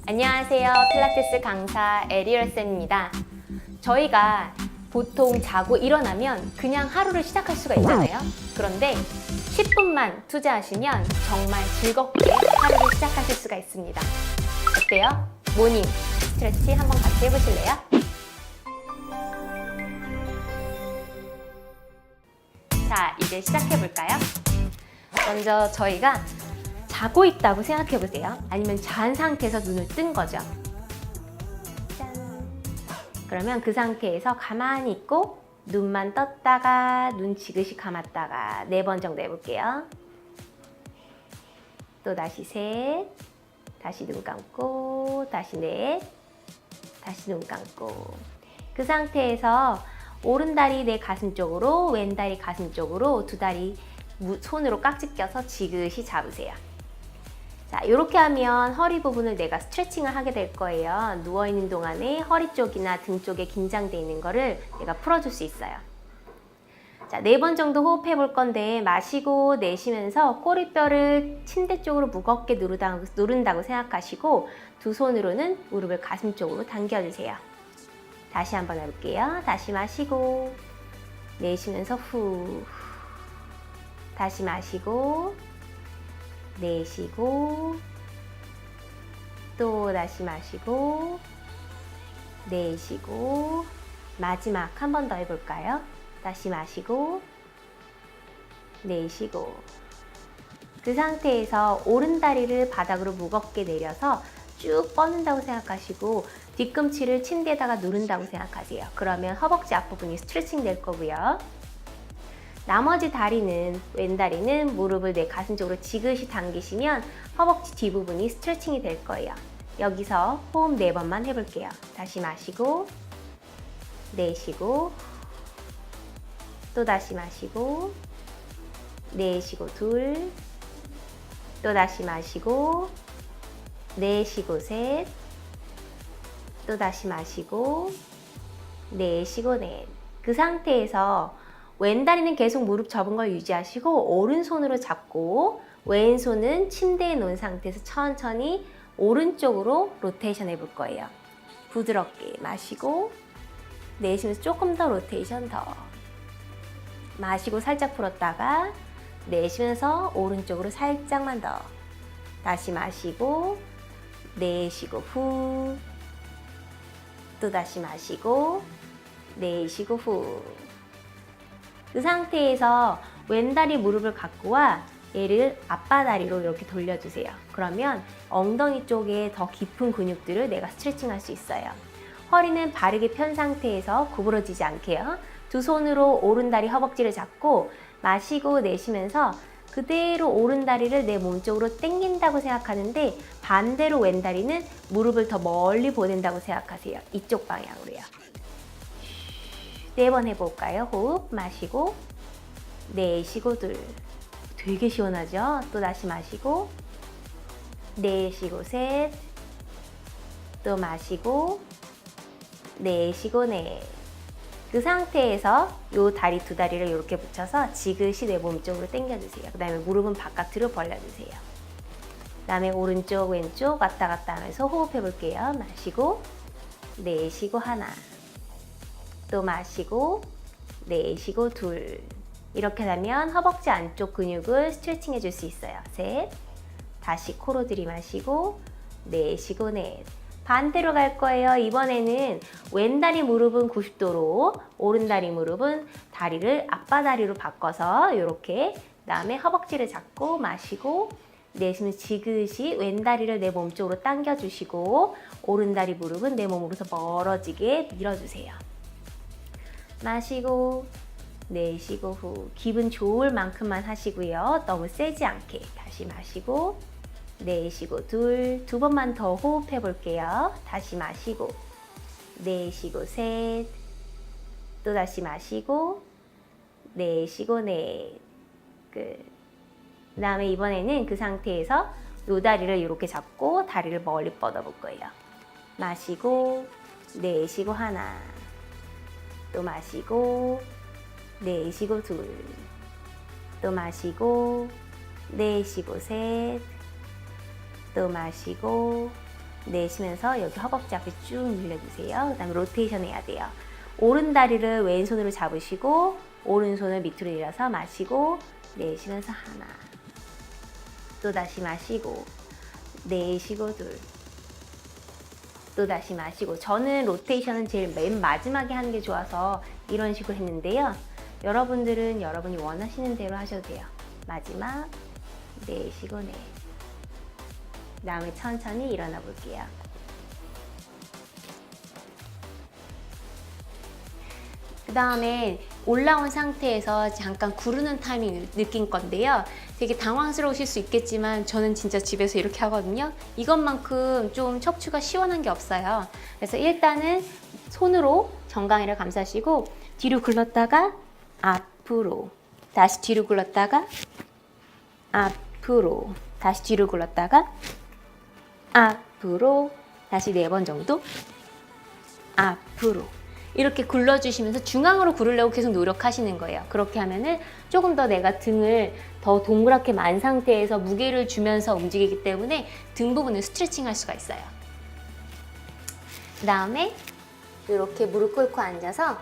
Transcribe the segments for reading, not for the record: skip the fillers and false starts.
안녕하세요. 필라테스 강사 에리얼쌤입니다. 저희가 보통 자고 일어나면 그냥 하루를 시작할 수가 있잖아요. 그런데 10분만 투자하시면 정말 즐겁게 하루를 시작하실 수가 있습니다. 어때요? 모닝 스트레치 한번 같이 해보실래요? 자, 이제 시작해볼까요? 먼저 저희가 자고 있다고 생각해보세요. 아니면 잔 상태에서 눈을 뜬 거죠. 짠. 그러면 그 상태에서 가만히 있고 눈만 떴다가 눈 지그시 감았다가 4번 정도 해볼게요. 또 다시 셋, 다시 눈 감고, 다시 넷, 다시 눈 감고. 그 상태에서 오른다리 내 가슴 쪽으로, 왼다리 가슴 쪽으로 두 다리 손으로 깍지 껴서 지그시 잡으세요. 자, 이렇게 하면 허리 부분을 내가 스트레칭을 하게 될 거예요. 누워있는 동안에 허리 쪽이나 등 쪽에 긴장되어 있는 거를 내가 풀어줄 수 있어요. 자, 4번 정도 호흡해 볼 건데 마시고 내쉬면서 꼬리뼈를 침대 쪽으로 무겁게 누른다고 생각하시고 두 손으로는 무릎을 가슴 쪽으로 당겨주세요. 다시 한번 해볼게요. 다시 마시고 내쉬면서 후, 다시 마시고 내쉬고 또 다시 마시고 내쉬고 마지막 한 번 더 해볼까요? 다시 마시고 내쉬고 그 상태에서 오른다리를 바닥으로 무겁게 내려서 쭉 뻗는다고 생각하시고 뒤꿈치를 침대에다가 누른다고 생각하세요. 그러면 허벅지 앞부분이 스트레칭 될 거고요. 나머지 다리는, 왼다리는 무릎을 내 가슴 쪽으로 지그시 당기시면 허벅지 뒷부분이 스트레칭이 될 거예요. 여기서 호흡 4번만 해볼게요. 다시 마시고 내쉬고 또 다시 마시고 내쉬고 둘, 또 다시 마시고 내쉬고 셋, 또 다시 마시고 내쉬고 넷. 그 상태에서 왼다리는 계속 무릎 접은 걸 유지하시고 오른손으로 잡고 왼손은 침대에 놓은 상태에서 천천히 오른쪽으로 로테이션 해볼 거예요. 부드럽게 마시고 내쉬면서 조금 더 로테이션 더. 마시고 살짝 풀었다가 내쉬면서 오른쪽으로 살짝만 더. 다시 마시고 내쉬고 후. 또 다시 마시고 내쉬고 후. 그 상태에서 왼다리 무릎을 갖고 와 얘를 앞바다리로 이렇게 돌려주세요. 그러면 엉덩이 쪽에 더 깊은 근육들을 내가 스트레칭 할 수 있어요. 허리는 바르게 편 상태에서 구부러지지 않게요. 두 손으로 오른다리 허벅지를 잡고 마시고 내쉬면서 그대로 오른다리를 내 몸 쪽으로 당긴다고 생각하는데 반대로 왼다리는 무릎을 더 멀리 보낸다고 생각하세요. 이쪽 방향으로요. 4번 해볼까요? 호흡 마시고 내쉬고 둘. 되게 시원하죠? 또 다시 마시고 내쉬고 셋, 또 마시고 내쉬고 넷. 그 상태에서 요 다리 두 다리를 이렇게 붙여서 지그시 내 몸 쪽으로 당겨주세요. 그 다음에 무릎은 바깥으로 벌려주세요. 그 다음에 오른쪽 왼쪽 왔다 갔다 하면서 호흡해 볼게요. 마시고 내쉬고 하나, 또 마시고 내쉬고 둘. 이렇게 하면 허벅지 안쪽 근육을 스트레칭 해줄 수 있어요. 셋, 다시 코로 들이마시고 내쉬고 넷. 반대로 갈 거예요. 이번에는 왼다리 무릎은 90도로 오른다리 무릎은 다리를 앞바다리로 바꿔서 이렇게 그다음에 허벅지를 잡고 마시고 내쉬면서 지그시 왼다리를 내 몸 쪽으로 당겨주시고 오른다리 무릎은 내 몸으로서 멀어지게 밀어주세요. 마시고 내쉬고 후. 기분 좋을 만큼만 하시고요. 너무 세지 않게. 다시 마시고 내쉬고 둘. 2번만 더 호흡해 볼게요. 다시 마시고 내쉬고 셋, 또 다시 마시고 내쉬고 넷. 끝. 그 다음에 이번에는 그 상태에서 요 다리를 이렇게 잡고 다리를 멀리 뻗어 볼 거예요. 마시고 내쉬고 하나, 또 마시고 내쉬고 둘, 또 마시고 내쉬고 셋, 또 마시고 내쉬면서 여기 허벅지 앞에 쭉 늘려주세요. 그 다음에 로테이션 해야 돼요. 오른 다리를 왼손으로 잡으시고 오른손을 밑으로 내려서 마시고 내쉬면서 하나, 또 다시 마시고 내쉬고 둘, 또 다시 마시고. 저는 로테이션은 제일 맨 마지막에 하는 게 좋아서 이런 식으로 했는데요. 여러분들은 여러분이 원하시는 대로 하셔도 돼요. 마지막 내쉬고 내. 그 다음에 천천히 일어나 볼게요. 그 다음에 올라온 상태에서 잠깐 구르는 타이밍 느낀 건데요. 되게 당황스러우실 수 있겠지만 저는 진짜 집에서 이렇게 하거든요. 이것만큼 좀 척추가 시원한 게 없어요. 그래서 일단은 손으로 정강이를 감싸시고 뒤로 굴렀다가 앞으로, 다시 뒤로 굴렀다가 앞으로, 다시 뒤로 굴렀다가 앞으로, 다시 4번 정도 앞으로. 이렇게 굴러주시면서 중앙으로 구르려고 계속 노력하시는 거예요. 그렇게 하면은 조금 더 내가 등을 더 동그랗게 만 상태에서 무게를 주면서 움직이기 때문에 등 부분을 스트레칭 할 수가 있어요. 그 다음에 이렇게 무릎 꿇고 앉아서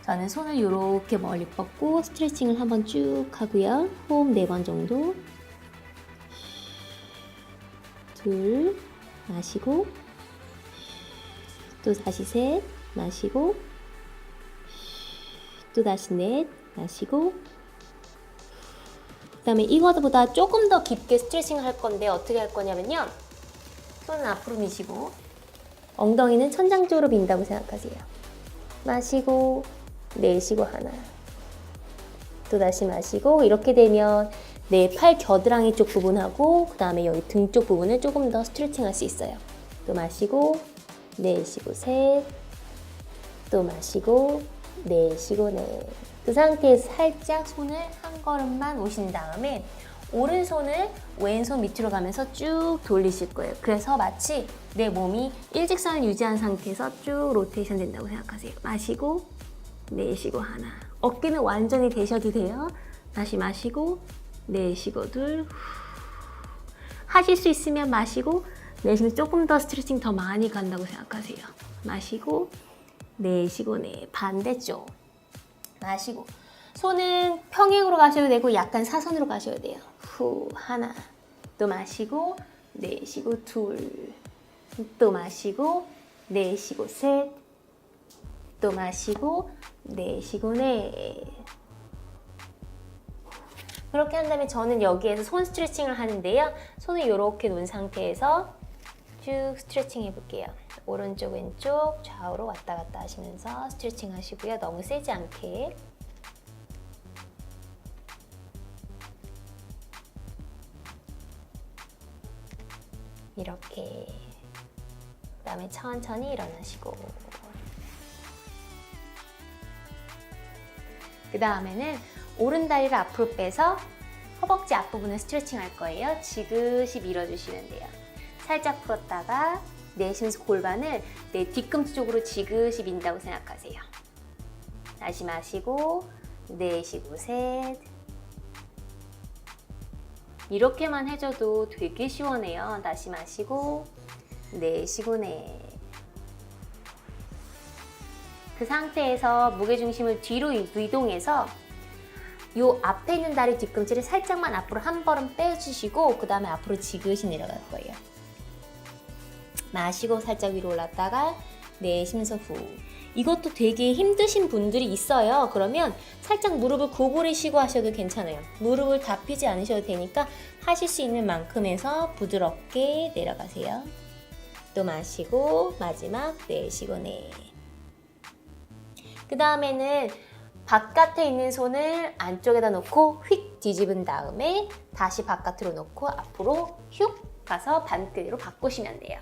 저는 손을 이렇게 멀리 뻗고 스트레칭을 한번 쭉 하고요. 호흡 4번 정도. 둘, 마시고, 또 다시 셋, 마시고, 또 다시 넷, 마시고. 그 다음에 이거보다 조금 더 깊게 스트레칭을 할 건데 어떻게 할 거냐면요. 손은 앞으로 미시고 엉덩이는 천장 쪽으로 민다고 생각하세요. 마시고 내쉬고 하나, 또 다시 마시고. 이렇게 되면 내 팔 겨드랑이 쪽 부분하고 그 다음에 여기 등 쪽 부분을 조금 더 스트레칭 할 수 있어요. 또 마시고 내쉬고 셋, 또 마시고 내쉬고 넷. 그 상태에서 살짝 손을 한 걸음만 오신 다음에 오른손을 왼손 밑으로 가면서 쭉 돌리실 거예요. 그래서 마치 내 몸이 일직선을 유지한 상태에서 쭉 로테이션 된다고 생각하세요. 마시고 내쉬고 하나. 어깨는 완전히 대셔도 돼요. 다시 마시고 내쉬고 둘. 하실 수 있으면 마시고 내쉬면 조금 더 스트레칭 더 많이 간다고 생각하세요. 마시고 내쉬고 내. 반대쪽 마시고 손은 평행으로 가셔도 되고 약간 사선으로 가셔도 돼요. 후 하나, 또 마시고 내쉬고 둘, 또 마시고 내쉬고 셋, 또 마시고 내쉬고 넷. 그렇게 한 다음에 저는 여기에서 손 스트레칭을 하는데요. 손을 이렇게 놓은 상태에서 쭉 스트레칭 해볼게요. 오른쪽 왼쪽 좌우로 왔다 갔다 하시면서 스트레칭 하시고요. 너무 세지 않게. 이렇게. 그 다음에 천천히 일어나시고. 그 다음에는 오른 다리를 앞으로 빼서 허벅지 앞부분을 스트레칭 할 거예요. 지그시 밀어주시면 돼요. 살짝 풀었다가 내쉬면서 골반을 내 뒤꿈치 쪽으로 지그시 민다고 생각하세요. 다시 마시고 내쉬고 셋. 이렇게만 해줘도 되게 시원해요. 다시 마시고 내쉬고 넷. 그 상태에서 무게중심을 뒤로 이동해서 요 앞에 있는 다리 뒤꿈치를 살짝만 앞으로 한 걸음 빼주시고 그 다음에 앞으로 지그시 내려갈 거예요. 마시고 살짝 위로 올랐다가 내쉬면서 후. 이것도 되게 힘드신 분들이 있어요. 그러면 살짝 무릎을 구부리시고 하셔도 괜찮아요. 무릎을 다 펴지 않으셔도 되니까 하실 수 있는 만큼에서 부드럽게 내려가세요. 또 마시고 마지막 내쉬고 내. 그 다음에는 바깥에 있는 손을 안쪽에다 놓고 휙 뒤집은 다음에 다시 바깥으로 놓고 앞으로 휙 가서 반대로 바꾸시면 돼요.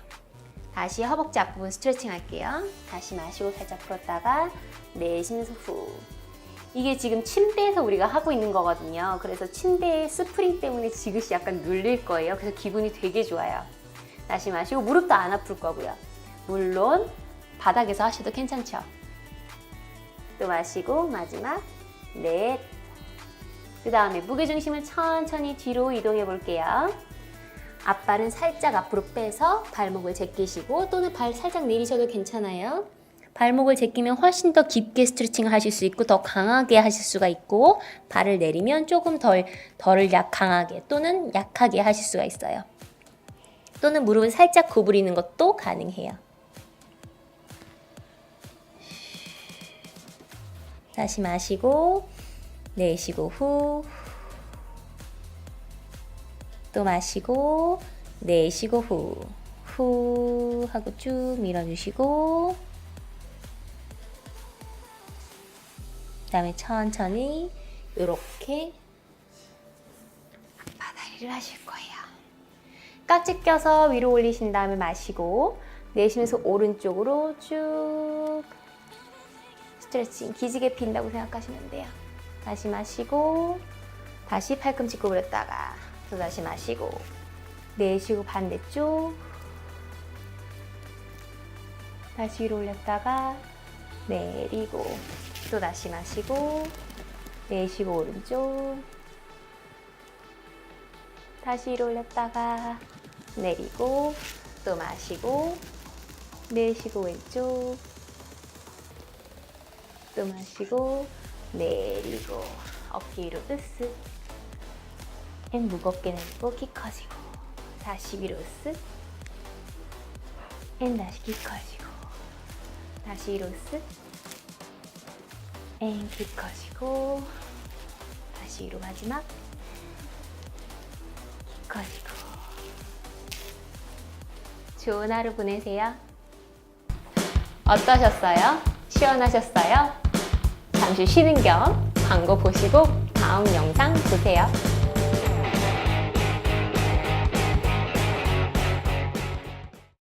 다시 허벅지 앞부분 스트레칭 할게요. 다시 마시고 살짝 풀었다가 내쉬면서 후. 이게 지금 침대에서 우리가 하고 있는 거거든요. 그래서 침대의 스프링 때문에 지그시 약간 눌릴 거예요. 그래서 기분이 되게 좋아요. 다시 마시고 무릎도 안 아플 거고요. 물론 바닥에서 하셔도 괜찮죠. 또 마시고 마지막 넷. 그 다음에 무게중심을 천천히 뒤로 이동해 볼게요. 앞발은 살짝 앞으로 빼서 발목을 제끼시고 또는 발 살짝 내리셔도 괜찮아요. 발목을 제끼면 훨씬 더 깊게 스트레칭을 하실 수 있고 더 강하게 하실 수가 있고 발을 내리면 조금 덜 강하게 또는 약하게 하실 수가 있어요. 또는 무릎을 살짝 구부리는 것도 가능해요. 다시 마시고 내쉬고 후. 또 마시고 내쉬고 후. 후 하고 쭉 밀어주시고 그 다음에 천천히 이렇게 앞바다리를 하실 거예요. 깍지 껴서 위로 올리신 다음에 마시고 내쉬면서 오른쪽으로 쭉 스트레칭 기지개 핀다고 생각하시면 돼요. 다시 마시고 다시 팔꿈치 구부렸다가 또 다시 마시고 내쉬고 반대쪽 다시 위로 올렸다가 내리고 또 다시 마시고 내쉬고 오른쪽 다시 위로 올렸다가 내리고 또 마시고 내쉬고 왼쪽 또 마시고 내리고 어깨 위로 으쓱 앤 무겁게 내리고 키 커지고 다시 위로 으쓱 앤 다시 키 커지고 다시 위로 으쓱 앤 키 커지고 다시 위로 마지막 키 커지고 좋은 하루 보내세요. 어떠셨어요? 시원하셨어요? 잠시 쉬는 겸 광고 보시고 다음 영상 보세요.